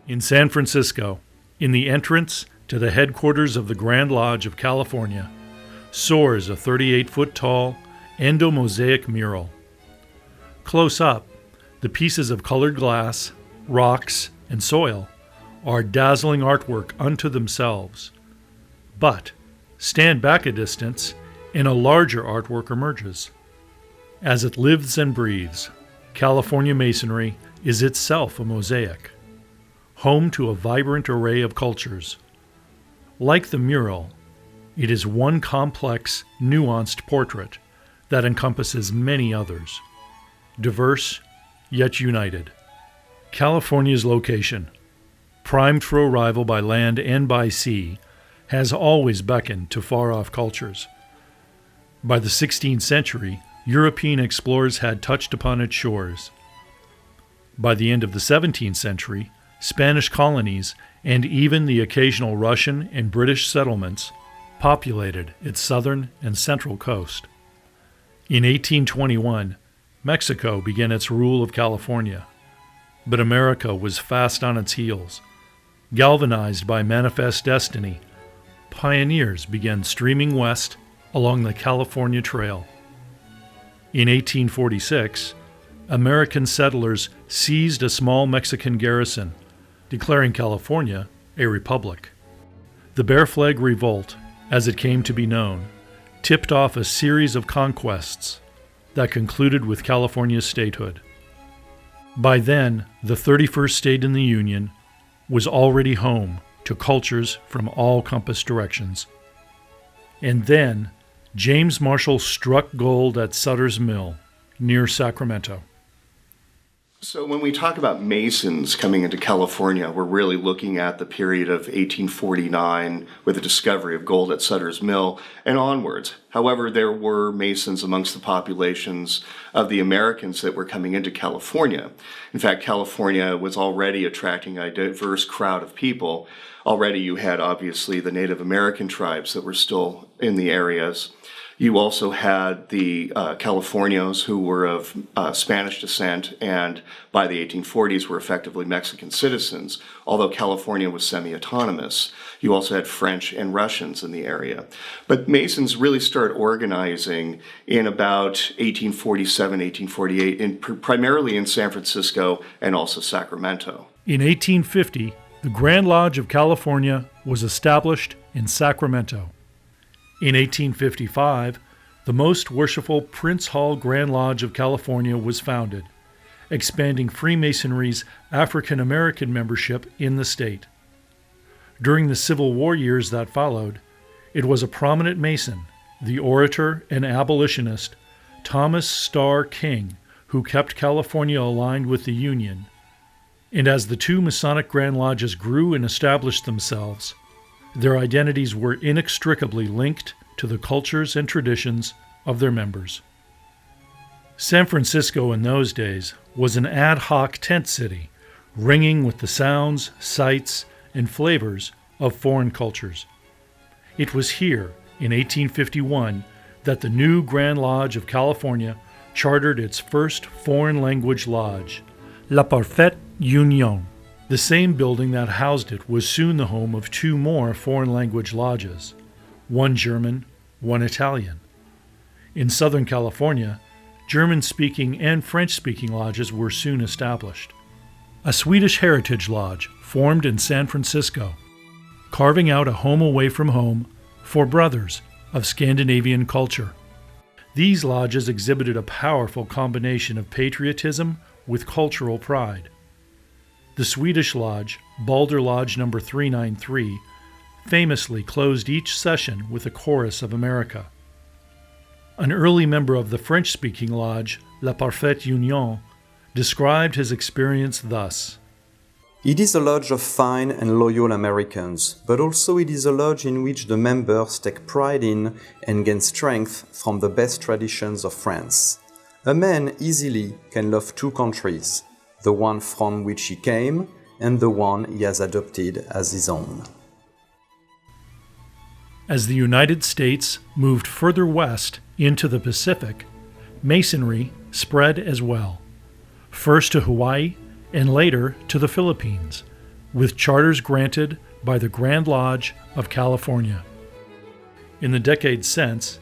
In San Francisco, in the entrance to the headquarters of the Grand Lodge of California, soars a 38-foot-tall Mosaic mural. Close up, the pieces of colored glass, rocks, and soil are dazzling artwork unto themselves. But stand back a distance, and a larger artwork emerges. As it lives and breathes, California Masonry is itself a mosaic, home to a vibrant array of cultures. Like the mural, it is one complex, nuanced portrait that encompasses many others, diverse yet united. California's location, primed for arrival by land and by sea, has always beckoned to far-off cultures. By the 16th century, European explorers had touched upon its shores. By the end of the 17th century, Spanish colonies and even the occasional Russian and British settlements populated its southern and central coast. In 1821, Mexico began its rule of California, but America was fast on its heels. Galvanized by manifest destiny, pioneers began streaming west along the California Trail. In 1846, American settlers seized a small Mexican garrison, declaring California a republic. The Bear Flag Revolt, as it came to be known, tipped off a series of conquests that concluded with California's statehood. By then, the 31st state in the Union was already home to cultures from all compass directions. And then, James Marshall struck gold at Sutter's Mill, near Sacramento. So when we talk about Masons coming into California, we're really looking at the period of 1849 with the discovery of gold at Sutter's Mill and onwards. However, there were Masons amongst the populations of the Americans that were coming into California. In fact, California was already attracting a diverse crowd of people. Already you had obviously the Native American tribes that were still in the areas. You also had the Californios who were of Spanish descent and by the 1840s were effectively Mexican citizens, although California was semi-autonomous. You also had French and Russians in the area. But Masons really start organizing in about 1847, 1848, primarily in San Francisco and also Sacramento. In 1850, the Grand Lodge of California was established in Sacramento. In 1855, the most worshipful Prince Hall Grand Lodge of California was founded, expanding Freemasonry's African American membership in the state. During the Civil War years that followed, it was a prominent Mason, the orator and abolitionist Thomas Starr King, who kept California aligned with the Union. And as the two Masonic Grand Lodges grew and established themselves, their identities were inextricably linked to the cultures and traditions of their members. San Francisco in those days was an ad hoc tent city, ringing with the sounds, sights, and flavors of foreign cultures. It was here, in 1851, that the new Grand Lodge of California chartered its first foreign language lodge, La Parfaite Union. The same building that housed it was soon the home of two more foreign language lodges, one German, one Italian. In Southern California, German-speaking and French-speaking lodges were soon established. A Swedish heritage lodge formed in San Francisco, carving out a home away from home for brothers of Scandinavian culture. These lodges exhibited a powerful combination of patriotism with cultural pride. The Swedish lodge, Balder Lodge No. 393, famously closed each session with a chorus of America. An early member of the French-speaking lodge, La Parfaite Union, described his experience thus: "It is a lodge of fine and loyal Americans, but also it is a lodge in which the members take pride in and gain strength from the best traditions of France. A man easily can love two countries, the one from which he came and the one he has adopted as his own." As the United States moved further west into the Pacific, Masonry spread as well, first to Hawaii and later to the Philippines, with charters granted by the Grand Lodge of California. In the decades since,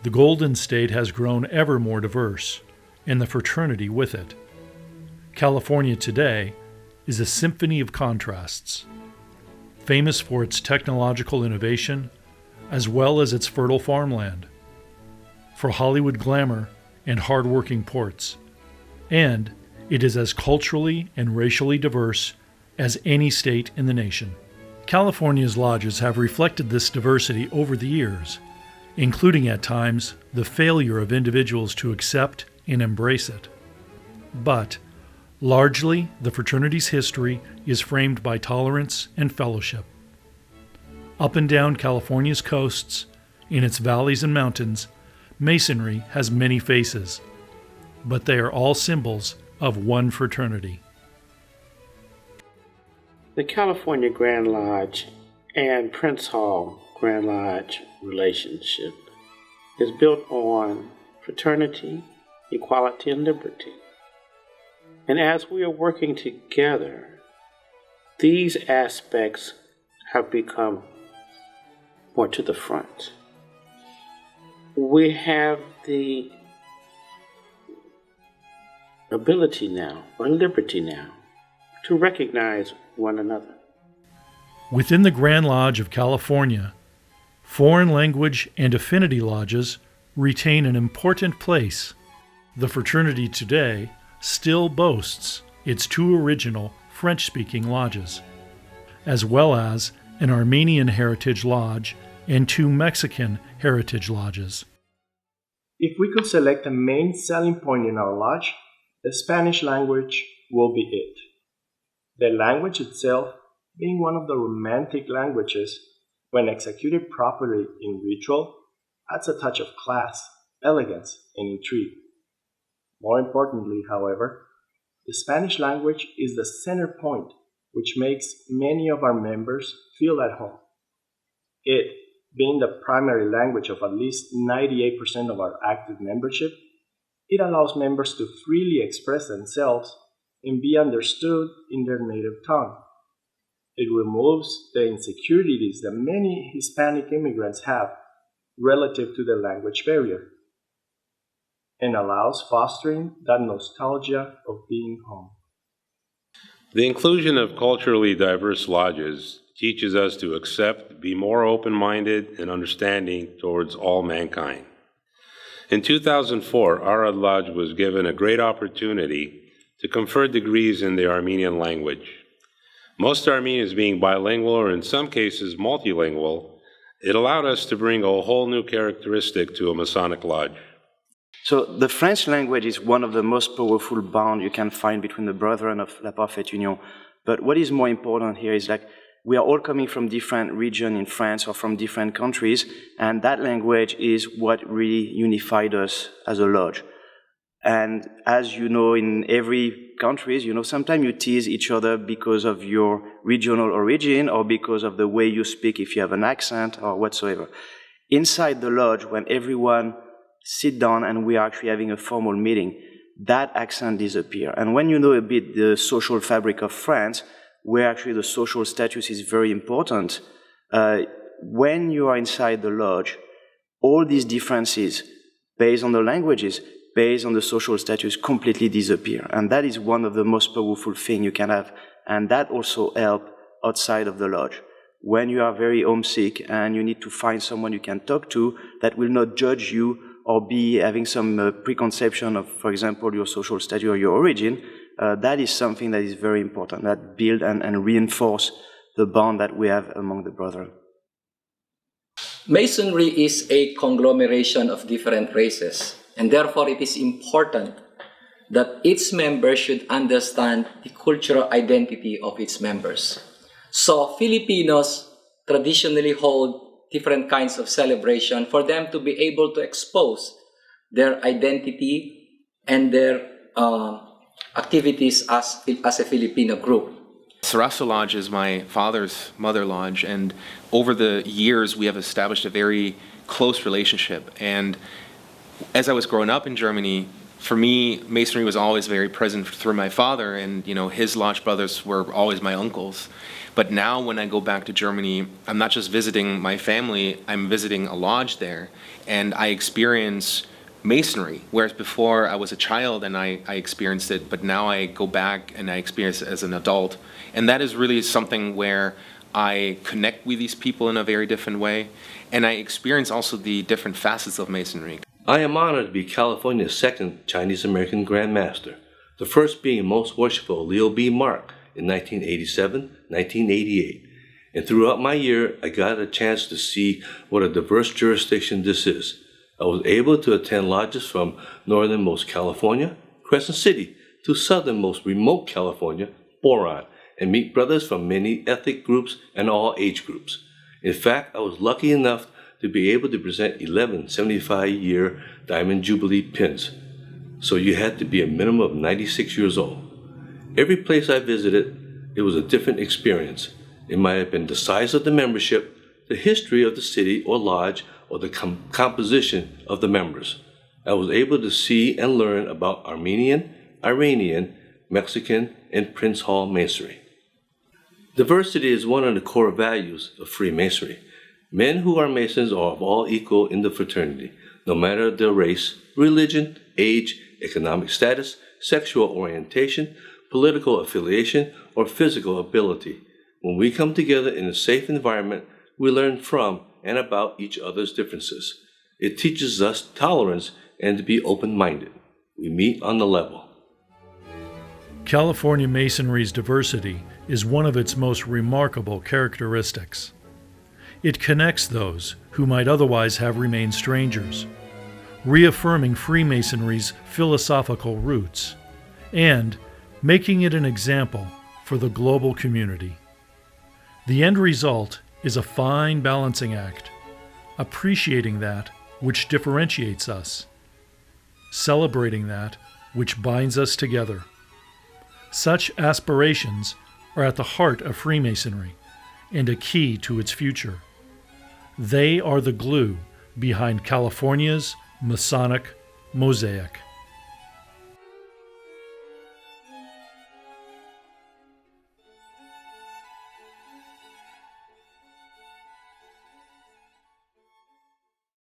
the Golden State has grown ever more diverse, and the fraternity with it. California today is a symphony of contrasts, famous for its technological innovation as well as its fertile farmland, for Hollywood glamour and hard-working ports, and it is as culturally and racially diverse as any state in the nation. California's lodges have reflected this diversity over the years, including at times the failure of individuals to accept and embrace it. But largely, the fraternity's history is framed by tolerance and fellowship. Up and down California's coasts, in its valleys and mountains, Masonry has many faces, but they are all symbols of one fraternity. The California Grand Lodge and Prince Hall Grand Lodge relationship is built on fraternity, equality, and liberty. And as we are working together, these aspects have become more to the front. We have the ability now, or liberty now, to recognize one another. Within the Grand Lodge of California, foreign language and affinity lodges retain an important place. The fraternity today still boasts its two original French-speaking lodges, as well as an Armenian Heritage Lodge and two Mexican Heritage Lodges. If we could select a main selling point in our lodge, the Spanish language will be it. The language itself being one of the romantic languages, when executed properly in ritual, adds a touch of class, elegance, and intrigue. More importantly, however, the Spanish language is the center point which makes many of our members feel at home. It, being the primary language of at least 98% of our active membership, it allows members to freely express themselves and be understood in their native tongue. It removes the insecurities that many Hispanic immigrants have relative to the language barrier, and allows fostering that nostalgia of being home. The inclusion of culturally diverse lodges teaches us to accept, be more open-minded and understanding towards all mankind. In 2004, our lodge was given a great opportunity to confer degrees in the Armenian language. Most Armenians being bilingual or in some cases multilingual, it allowed us to bring a whole new characteristic to a Masonic lodge. So the French language is one of the most powerful bonds you can find between the brethren of La Parfaite Union. But what is more important here is like we are all coming from different regions in France or from different countries, and that language is what really unified us as a lodge. And as you know, in every country, sometimes you tease each other because of your regional origin or because of the way you speak, if you have an accent or whatsoever. Inside the lodge, when everyone sit down and we are actually having a formal meeting, that accent disappears. And when you know a bit the social fabric of France, where actually the social status is very important, when you are inside the lodge, all these differences based on the languages, based on the social status, completely disappear. And that is one of the most powerful things you can have. And that also helps outside of the lodge. When you are very homesick and you need to find someone you can talk to that will not judge you or be having some preconception of, for example, your social status or your origin, that is something that is very important, that build and reinforce the bond that we have among the brethren. Masonry is a conglomeration of different races, and therefore it is important that its members should understand the cultural identity of its members. So Filipinos traditionally hold different kinds of celebration for them to be able to expose their identity and their activities as a Filipino group. Sarasa Lodge is my father's mother lodge, and over the years we have established a very close relationship. And as I was growing up in Germany, For me, Masonry was always very present through my father, and his lodge brothers were always my uncles. But now when I go back to Germany, I'm not just visiting my family, I'm visiting a lodge there, and I experience Masonry, whereas before I was a child and I experienced it, but now I go back and I experience it as an adult. And that is really something where I connect with these people in a very different way, and I experience also the different facets of Masonry. I am honored to be California's second Chinese-American Grand Master, the first being Most Worshipful Leo B. Mark in 1987, 1988. And throughout my year, I got a chance to see what a diverse jurisdiction this is. I was able to attend lodges from northernmost California, Crescent City, to southernmost remote California, Boron, and meet brothers from many ethnic groups and all age groups. In fact, I was lucky enough to be able to present 11 75-year Diamond Jubilee pins. So you had to be a minimum of 96 years old. Every place I visited, it was a different experience. It might have been the size of the membership, the history of the city or lodge, or the composition of the members. I was able to see and learn about Armenian, Iranian, Mexican, and Prince Hall Masonry. Diversity is one of the core values of Freemasonry. Men who are Masons are all equal in the fraternity, no matter their race, religion, age, economic status, sexual orientation, political affiliation, or physical ability. When we come together in a safe environment, we learn from and about each other's differences. It teaches us tolerance and to be open-minded. We meet on the level. California Masonry's diversity is one of its most remarkable characteristics. It connects those who might otherwise have remained strangers, reaffirming Freemasonry's philosophical roots, and making it an example for the global community. The end result is a fine balancing act, appreciating that which differentiates us, celebrating that which binds us together. Such aspirations are at the heart of Freemasonry and a key to its future. They are the glue behind California's Masonic Mosaic.